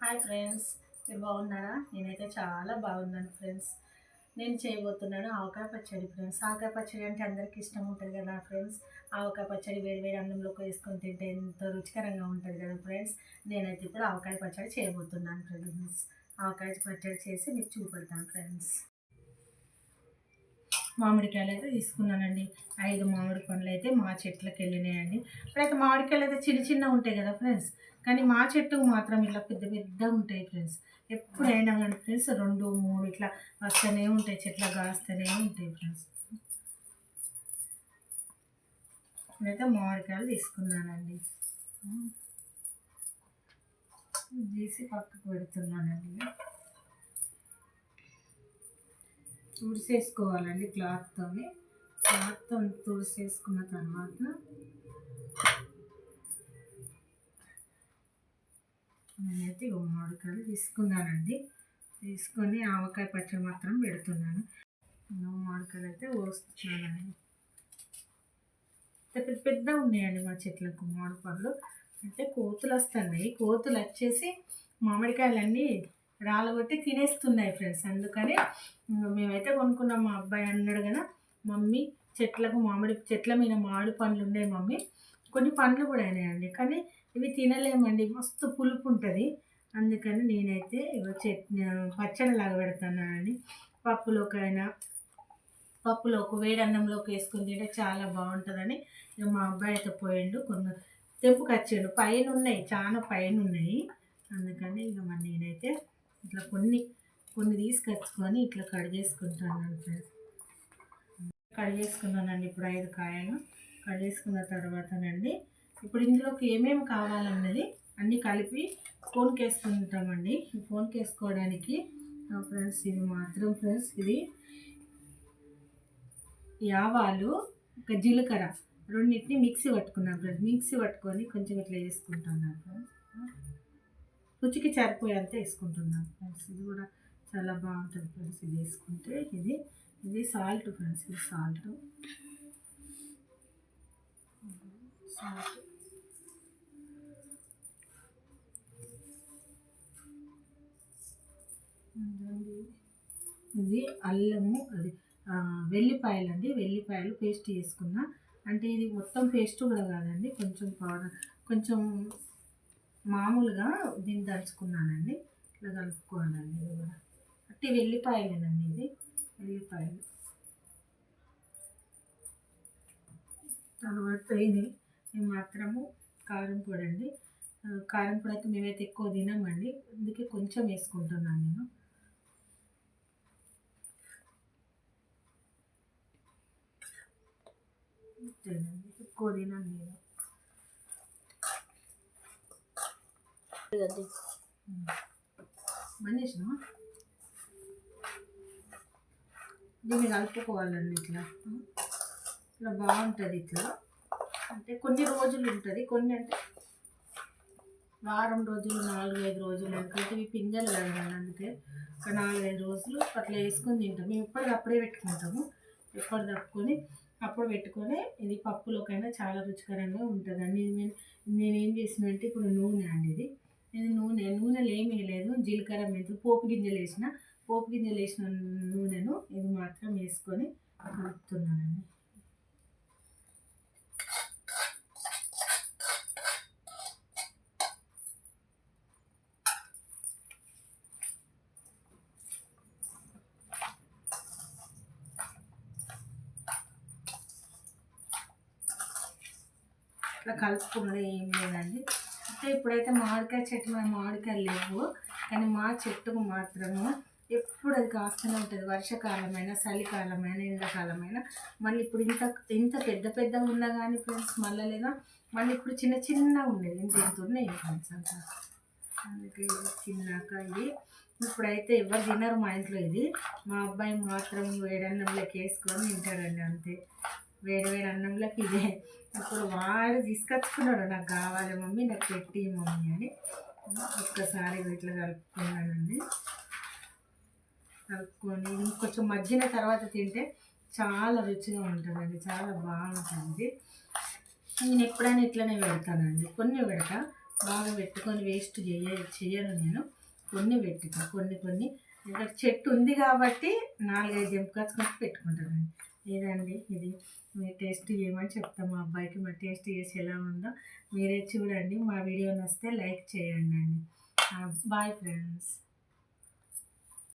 Hi friends, మీరు బాగున్నారా? నేనైతే చాలా బాగున్నాను ఫ్రెండ్స్. నేను చేయబోతున్నాను ఆవకాయ పచ్చడి ఫ్రెండ్స్. ఆవకాయ పచ్చడి అంటే అందరికీ ఇష్టం ఉంటుంది కదా ఫ్రెండ్స్. ఆవకాయ పచ్చడి వేడి వేడి అన్నంలోకి వేసుకొని తింటే ఎంతో రుచికరంగా ఉంటుంది కదా ఫ్రెండ్స్. నేనైతే ఇప్పుడు ఆవకాయ పచ్చడి చేయబోతున్నాను ఫ్రెండ్స్. ఆవకాయ పచ్చడి చేసి మీకు చూపెడతాను ఫ్రెండ్స్. మామిడికాయలు అయితే తీసుకున్నానండి. 5 మామిడి పండ్లు అయితే మా చెట్లకు వెళ్ళినాయండి. ఇప్పుడైతే మామిడికాయలు అయితే చిన్న చిన్న ఉంటాయి కదా ఫ్రెండ్స్, కానీ మా చెట్టుకు మాత్రం ఇట్లా పెద్ద పెద్ద ఉంటాయి ఫ్రెండ్స్. ఎప్పుడైనా కానీ ఫ్రెండ్స్ 2, 3 ఇట్లా వస్తూనే ఉంటాయి, చెట్ల కాస్తూనే ఉంటాయి ఫ్రెండ్స్. నేనైతే మామిడికాయలు తీసుకున్నానండి, తీసి పక్కకు పెడుతున్నానండి. తుడిసేసుకోవాలండి క్లాత్తో తుడిసేసుకున్న తర్వాత నేనైతే మామిడికాయలు తీసుకున్నానండి. తీసుకొని ఆవకాయ పచ్చడి మాత్రం పెడుతున్నాను. మామిడికాయలు అయితే పోస్తున్నానండి. పెద్ద పెద్ద ఉన్నాయండి మా చెట్లకు మామిడి పళ్ళు. అంటే కోతులు వస్తున్నాయి. కోతులు వచ్చేసి మామిడికాయలన్నీ రాలగొట్టి తినేస్తున్నాయి ఫ్రెండ్స్. అందుకని మేమైతే కొనుక్కున్నాం. మా అబ్బాయి అన్నాడు కదా, మమ్మీ చెట్ల మీద మామిడి పండ్లు ఉన్నాయి మమ్మీ, కొన్ని పండ్లు కూడా అయినాయండి, కానీ ఇవి తినలేమండి, మస్తు పులుపు ఉంటుంది. అందుకని నేనైతే పచ్చడి లాగా పెడతానండి. పప్పులోకి వేడి అన్నంలోకి వేసుకుని తింటే చాలా బాగుంటుందని మా అబ్బాయి అయితే పోయిండు, కొన్ని తెంపుకొచ్చాడు. పైన ఉన్నాయి, చాలా పైన ఉన్నాయి. అందుకని ఇక మరి నేనైతే ఇట్లా కొన్ని తీసుకొచ్చుకొని ఇట్లా కట్ చేసుకుంటాను ఫ్రెండ్స్. కట్ చేసుకున్నానండి. ఇప్పుడు 5 కాయలు కట్ చేసుకున్న తర్వాతనండి ఇప్పుడు ఇందులోకి ఏమేమి కావాలన్నది అన్నీ కలిపి ఫోన్కి వేసుకుంటామండి. ఫోన్కి వేసుకోవడానికి ఫ్రెండ్స్ ఇది మాత్రం ఫ్రెండ్స్, ఇది ఆవాలు, ఒక జీలకర్ర రెండింటిని మిక్సీ పట్టుకున్నాను ఫ్రెండ్స్. మిక్సీ పట్టుకొని కొంచెం ఇట్లా వేసుకుంటున్నాను ఫ్రెండ్స్. రుచికి సరిపోయేంత వేసుకుంటున్నాను ఫ్రెండ్స్. ఇది కూడా చాలా బాగుంటుంది ఫ్రెండ్స్. ఇది వేసుకుంటే ఇది సాల్ట్ ఫ్రెండ్స్. ఇది సాల్ట్ ఇది అల్లము, అది వెల్లిపాయలు అండి. వెల్లిపాయలు పేస్ట్ చేసుకున్నా. అంటే ఇది మొత్తం పేస్ట్ కూడా కాదండి, కొంచెం పౌడర్, కొంచెం మామూలుగా దీన్ని దంచుకున్నానండి. ఇట్లా కలుపుకోవాలండి. ఇది కూడా అట్టి వెల్లిపాయలేనండి. ఇది వెల్లిపాయలు. తర్వాత ఇది మాత్రము కారం పొడి అండి. కారం పొడి అయితే మేమైతే ఎక్కువ తినమండి, అందుకే కొంచెం వేసుకుంటున్నాను నేను. ఎక్కువ తినను నేను. మనిషిన దీన్ని కలుపుకోవాలండి. ఇట్లా బాగుంటుంది. ఇట్లా అంటే కొన్ని రోజులు ఉంటుంది, కొన్ని అంటే వారం రోజులు, 4-5 రోజులు. ఎందుకంటే ఇవి పింజలు కదండి, అందుకే ఒక 4-5 రోజులు అట్లా వేసుకొని తింటాం. మేము ఎప్పటికప్పుడే పెట్టుకుంటాము. అప్పుడు పెట్టుకొని ఇది పప్పులోకైనా చాలా రుచికరంగా ఉంటుందండి. నేనేం చేసినంటే ఇప్పుడు నూనె అండి, ఇది నూనెలో ఏమీ వేయలేదు. జీలకర్ర, మెంతులు, పోపు గింజలు వేసిన నూనెను ఇది మాత్రం వేసుకొని కలుపుతున్నానండి. ఇట్లా కలుపుకున్నది ఏం లేదండి. అంటే ఇప్పుడైతే మామిడికాయ చెట్టు మన మామిడికాయలు లేవు, కానీ మా చెట్టుకు మాత్రము ఎప్పుడు అది కాస్తూనే ఉంటుంది. వర్షాకాలమైనా, చలికాలమైనా, ఎండాకాలమైనా. మళ్ళీ ఇప్పుడు ఇంత పెద్దగా ఉన్నా కానీ ఫ్రెండ్స్ మళ్ళీ ఇప్పుడు చిన్న ఉండేది, ఇంత ఉన్నాయి ఫ్రెండ్స్ అంతా. అందుకే చిన్నాక ఇది ఇప్పుడైతే ఎవరు తినరు మా ఇంట్లో. ఇది మా అబ్బాయి మాత్రం వేడన్నంలోకి వేసుకొని తింటాడండి, అంతే. వేడి అన్నంలోకి ఇదే. ఇప్పుడు వాడు తీసుకొచ్చుకున్నాడు, నాకు కావాలి మమ్మీ, నాకు పెట్టి మమ్మీ అని. ఒక్కసారి ఇట్లా కలుపుకున్నానండి. కలుపుకొని ఇంకొంచెం మగ్గిన తర్వాత తింటే చాలా రుచిగా ఉంటుందండి, చాలా బాగుంటుంది. నేను ఎప్పుడైనా ఇట్లనే పెడతానండి, కొన్ని పెడతా. బాగా పెట్టుకొని వేస్ట్ చేయను నేను. కొన్ని పెట్టుకో కొన్ని ఇంకా చెట్టు ఉంది కాబట్టి 4-5 దింపుకొచ్చుకొని పెట్టుకుంటానండి. ఇదండి ఇది మీరు టేస్ట్ చేయమని చెప్తాం మా అబ్బాయికి. మరి టేస్ట్ చేసి ఎలా ఉందో మీరే చూడండి. మా వీడియో నచ్చితే లైక్ చేయండి అండి. Bye friends.